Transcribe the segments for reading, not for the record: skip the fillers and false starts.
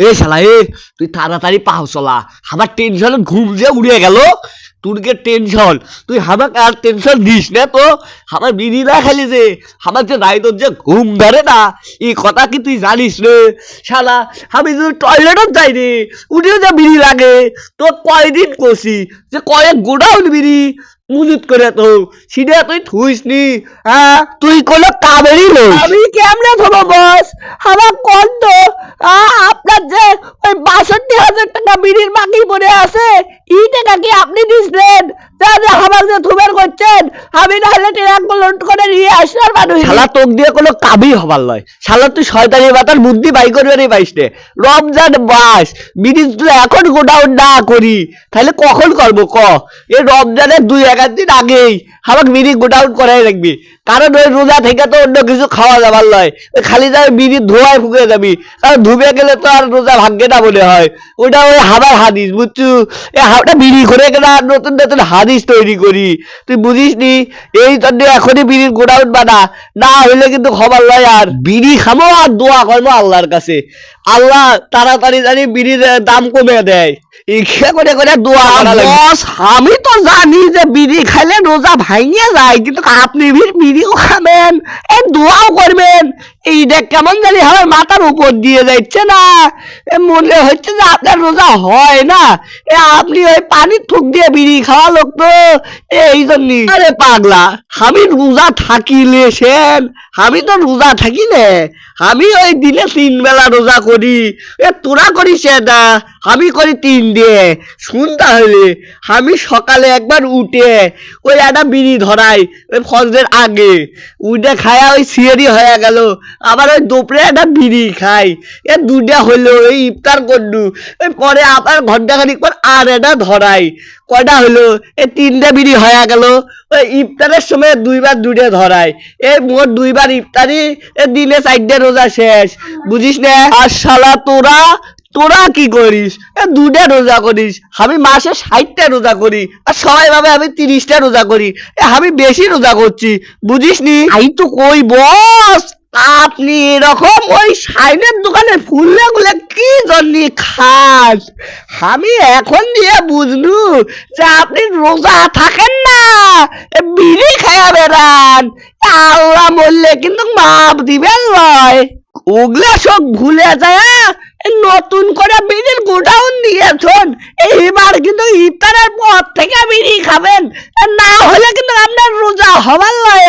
এ শালা এ, তুই তাড়াতাড়ি পাও চলা, আমার টেনশন ঘুম যে উড়ে গেল। তোর কে টেনশন, তুই আমাকে আর টেনশন দিস না তো। আমার বিড়ি না খালি যে আমার যে রাইতর যে ঘুম ধরে না, এই কথা কি তুই জানিস রে শালা? আমি যদি টয়লেটত যাই রে, উঠেও যা বিড়ি লাগে। তো কয়দিন করছি যে কয়েক গোডাউন বিড়ি মজুত করে তো সিধে তুই থুইস নি। হ্যাঁ, তুই কোনো কাবেরই নই। আমি কেমনে ধরবো বস? আমার কোন তো আপনার যে ওই ৬২,০০০ টাকা বিড়ির বাকি পড়ে আছে, এই টাকা কি আপনি দিচ্ছেন? আমার যে থুবের করছেন, আমি না হলে ট্রাক লোড করে নিয়ে আসলাম মানুষ। শালা তোক দিয়ে কোনো কাবি হবার লয়। শালা তুই শয়তানি মাথার বুদ্ধি বাই করবে পাইস নে। রমজান মাস বিড়ি যদি এখন গোডাউন না করি তাহলে কখন করবো ক? এই রমজানের ২-১ দিন আগেই আমাকে বিড়ি গোডাউন করাই রাখবি। কারণ ওই রোজা থেকে তো অন্য কিছু খাওয়া যাবার লয়, ওই খালি যাবে বিড়ি ধোয়ায় ফুকে যাবি। কারণ ধুবে গেলে তো আর রোজা ভাগ্যে না মনে হয়। ওটা ওই হাবার হাদিস বুঝছু, এই হাওটা বিড়ি করে গেলে আর নতুন নতুন হাদিস তৈরি করি। তুই বুঝিস নি? এই জন্য এখনই বিড়ির গোডাউন বানা, না হইলে কিন্তু খবর লয়। আর বিড়ি খামো আর দোয়া করবো আল্লাহর কাছে, আল্লাহ তাড়াতাড়ি জানি বিড়ির দাম কমে দেয়। ইচ্ছা করে করে দোয়া করা লাগে। বস, আমি তো জানি যে বিড়ি খাইলে রোজা ভাঙিয়ে যায়, কিন্তু আপনি বিড়িও খাবেন, এই দোয়াও করবেন, এইটা কেমন জানি আমার মাথার উপর দিয়ে যাচ্ছে না। মনে হচ্ছে যে আপনার রোজা হয় না। আপনি ওই পানির থুক দিয়ে বিড়ি খাওয়া লোক তো, এই জন্যই। আরে পাগলা, আমি রোজা থাকিলে সেন, আমি তো রোজা থাকি না। আমি ওই দিনে ৩ বেলা রোজা করি। তোরা করিস না, আমি করি ৩ দিয়ে। শুন তাহলে, আমি সকালে একবার উঠে ওই একটা বিড়ি ধরাই ওই ফজরের আগে, উঠে খায়া ওই সিয়ারি হয়ে গেল। আবার ওই দুপুরে একটা বিড়ি খাই, দুটা হলো ওই ইফতার করলু। ওই পরে আবার ঘন্টাখানিক পর আর একটা ধরাই। কয়টা হলো? ৩টে বিড়ি হয়ে গেল। ওই ইফতারের সময় ২বার ২টে ধরাই। এই মোট ২বার ইফতারি, দিনে ৪টে রোজা শেষ। বুঝিস না? আর শালা তোরা তোরা কি করিস? ২টা রোজা করিস, আমি মাসে ৬০টা রোজা করি। আর সবাই ভাবে আমি ৩০টা রোজা করি। আমি বেশি রোজা করছি, বুঝিস নি? এই তো কই বস, আপনি এরকম ওই সাইনের দোকানে ফুললে গুলে কি জন্য খান? আমি এখন দিয়ে বুঝলু যে আপনি রোজা থাকেন না, বিড়ি খায়া বেড়ান। আল্লাহ বললে কিন্তু মাপ দিবেন নয়। ওগুলা সব ভুলে যায়, নতুন করে বিড়ির গোডাউন দিয়েছেন, এইবার কিন্তু ইফতারের পর থেকে বিড়ি খাবেন, না হলে কিন্তু আপনার রোজা হবার নয়।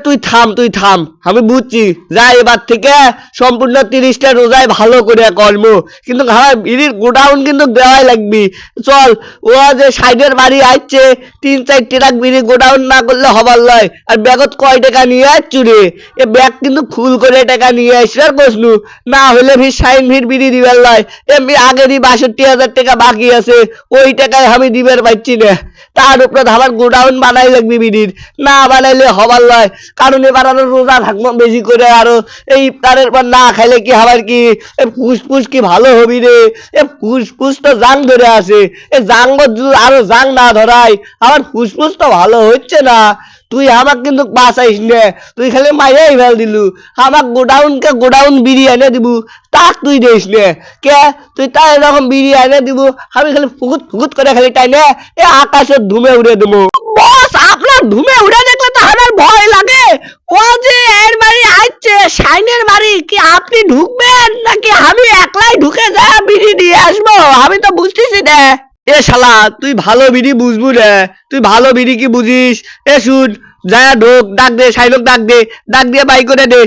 তুই থাম, তুই থাম, আমি বুঝছি। যা এবার থেকে সম্পূর্ণ ৩০টা রোজায় ভালো করে কর্ম, কিন্তু আমার বিড়ির গোডাউন কিন্তু দেওয়াই লাগবি। চল, ও যে সাইডের বাড়ি আসছে, ৩-৪ ট্রাক বিড়ি গোডাউন না করলে হবার লয়। আর ব্যাগত কয় টাকা নিয়ে আসছু রে? এ ব্যাগ কিন্তু ফুল করে টাকা নিয়ে আসছি আর কসনু, না হলে ভিড় সাইন ভিড় বিড়ি দিবার লয়। এমনি আগেরই ৬২,০০০ টাকা বাকি আছে, ওই টাকায় আমি দিবার পাচ্ছি না। তার উপরে আমার গোডাউন বানাই লাগবি বিড়ির, না বানাইলে হবার লয়। কারণ এবার আরো রোজা থাকবো বেশি করে, আরো এই ইফতারের পর না খাইলে কি হবার কি? ফুসফুস কি ভালো হবি রে? ফুসফুস তো জাং ধরে আছে, জাং আরো জাং না ধরাই আমার ফুসফুস তো ভালো হচ্ছে না। তুই আমাকে কিন্তু বাঁচাইস নে, তুই খালি মাইরাই ফেল দিলু। আমার গোডাউন বিড়ি এনে দিবু, তাক তুই দিস নে কে? তুই তাই এরকম বিড়ি এনে দিবু, আমি খালি ফুকুত ফুকুত করে খালি টাইনে আকাশের ধুমে উড়ে দেবো। বস, আপনার ধুমে উড়ে দেখলে তো আমার ভয় লাগে। ও যে এর বাড়ি আসছে, সাইনের বাড়ি, কি আপনি ঢুকবেন নাকি আমি একলাই ঢুকে যা বিড়ি দিয়ে আসবো? আমি তো বুঝতেছি না। এ শালা, তুই ভালো বিড়ি বুঝবু রে? তুই ভালো বিড়ি কি বুঝিস? শুন, যা ঢোক, ডাক দে, সাইনক ডাক দে, ডাক দিয়ে বাই করে দে।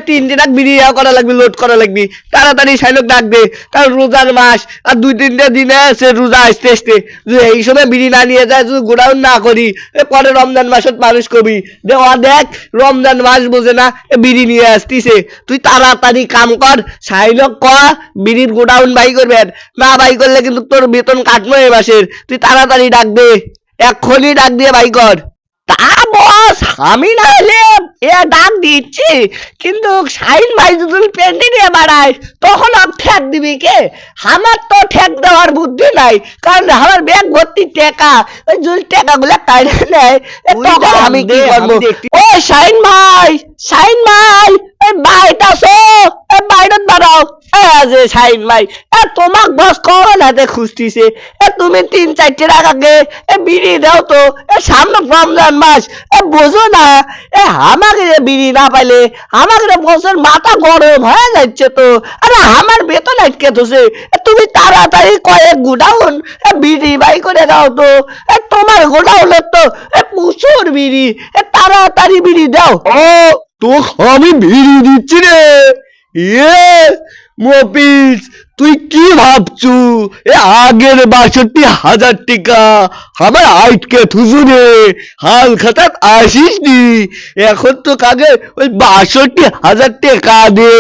৩ ট্রাক বিড়ি করা লাগবে, লোড করা লাগবে। তাড়াতাড়ি সাইনক ডাক দে, কারণ রোজার মাস আর ২-৩টে দিনে আছে রোজা আসতে আসতে। যদি এই সময় বিড়ি না নিয়ে যায়, যদি গোডাউন না করি, পরে রমজান মাসত মানুষ কবি যে ও দেখ রমজান মাস বোঝে না, বিড়ি নিয়ে আসতিছে। তুই তাড়াতাড়ি কাম কর, সাইনক ক বিড়ির গোডাউন বাই করবেন, না বাই করলে কিন্তু তোর বেতন কাটবো এ মাসের। তুই তাড়াতাড়ি ডাক দে, এক্ষুনি ডাক দিয়ে বাই কর। তা বস, আমি না হলে ডাক দিচ্ছি, কিন্তু সাইন ভাই যদি পেন্টি নিয়ে বাড়ায় তখন আর ঠেক দিবি কে? আমার তো ঠেক দেওয়ার বুদ্ধি নাই, কারণ আমার ব্যাগ ভর্তি টাকা, ওই যদি টাকাগুলো কাটে নেয় তখন আমি কি করবো? ও সাইন ভাই, সাইন ভাই, এই বাইটাছো এই বাইরত বাড়াও যে শাইন ভাই তোমাক বস করোনাতে খুঁজতিছে তুমি 3-4 টাকা আগে বিড়ি দাও তো সামনে রমজান মাস বোঝো না আমাকে বিড়ি না পাইলে আমাকে বছর মাথা গরম হয়ে যাচ্ছে তো আরে আমার বেতন আটকে ধরছে তুমি তাড়াতাড়ি কয়েক গোডাউন বিড়ি বাই করে দাও তো তোমার গোডাউনের তো প্রচুর বিড়ি তাড়াতাড়ি বিড়ি দাও। ও তো আমি বিড়ি দিচ্ছি রে ইয়ে মফিজ তুই কি ভাবছু আগের 62,000 টাকা আমার আইটকে থুসু রে হাল খাতাত আসিস নি এখন তো কাগে ওই 62,000 টাকা দে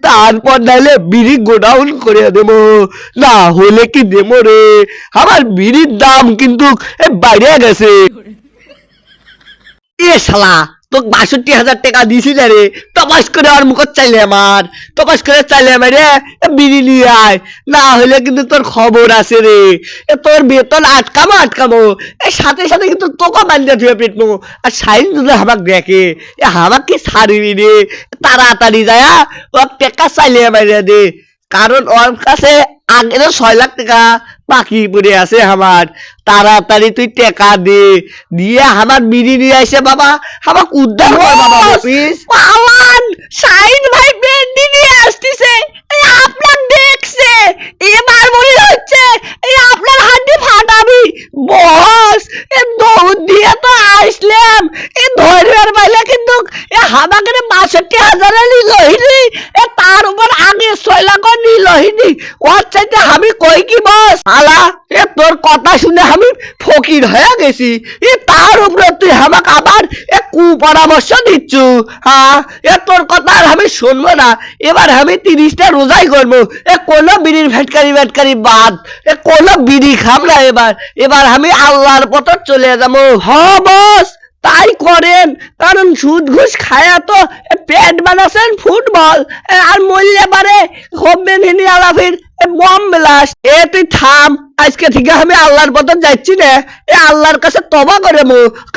তারপর নাহলে বিড়ি গোডাউন করে দেবো না হলে কি দেবো রে আমার বিড়ির দাম কিন্তু বাইরে গেছে। এ শালা তোকে 62,000 টাকা দিছি না রে তপাস করে আর মুখত চাইলে আমার তপাস করে চাইলে আমার রে বিড়ি নিয়ে আয় না হলে কিন্তু তোর খবর আছে রে তোর বেতন আটকামো সাথে সাথে কিন্তু তোকে বান্ধে ধুয়ে পেটবো আর সাইন যদি আমাক দেখে আমাক কি ছাড়বি রে তাড়াতাড়ি যায় ও টাকা চাইলে আমার দে কারণ ওর কাছে আগেরও 6 লাখ টাকা বাকি পড়ে আছে আমার তাড়াতাড়ি তুই টাকা দে দিয়ে আমার বিড়ি নিয়ে আসে বাবা আমার উদ্ধার কর বাবা প্লিজ পাওয়ান শাইন ভাই বেন্ডি নিয়ে আসতেছে আপনার দেখছে এবার মনে হচ্ছে আপনার হাড্ডি ফাটাবি বস দৌড় দিয়ে তো আসলাম ধরবার পাইলে কিন্তু আমাকে 62,000 নিলহিনি তার উপর আগে 6 লাখ নিলহিনি ওর চাইতে আমি কই কি বস আলা তোর কথা শুনে আমি ফকির হয়ে গেছি তার উপরে তুই আমাকে আবার কুপরামর্শ দিচ্ছু হ্যাঁ তোর কথা আর আমি শুনবো না এবার আমি 30টা রোজাই করবো কোনো বিড়ির ভেটকারি বাদ কোনো বিড়ি খাম না এবার আমি আল্লাহর পথ চলে যাবো হ বস তাই করেন কারণ সুদ ঘুষ খায়া তো পেট বানাচ্ছেন ফুটবল আর মরলে পারে হবে নিনি আলাফির বম ব্লাস্ট তুই থাম আজকে থেকে আমি আল্লাহর পথে যাচ্ছি না আল্লাহর কাছে তবা করে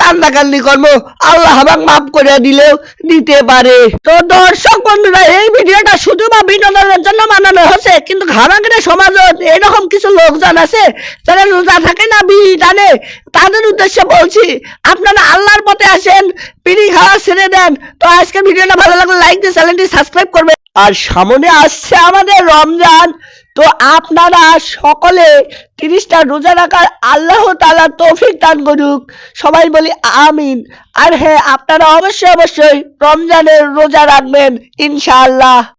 কান্দাকান্দি করবো আল্লাহ আমাকে মাফ করে দিলেও দিতে পারে। তো দর্শক বন্ধুরা এই ভিডিওটা শুধু বা বিনোদনের জন্য বানানো হচ্ছে কিন্তু ঘানাঘাটে সমাজত এরকম কিছু লোকজন আছে যারা রোজা থাকে না বিড়ি টানে তাদের উদ্দেশ্যে বলছি আপনারা আল্লাহর পথে আসেন বিড়ি খাওয়া ছেড়ে দেন। তো আজকের ভিডিওটা ভালো লাগলে লাইক দিয়ে চ্যানেলটি সাবস্ক্রাইব করবেন আর সামনে আসছে আমাদের রমজান তো আপনারা সকলে 30টা রোজা রাখার আল্লাহ তাআলা তৌফিক দান করুক সবাই বলি আমিন। আর হ্যাঁ আপনারা অবশ্যই রমজানের রোজা রাখবেন ইনশাআল্লাহ।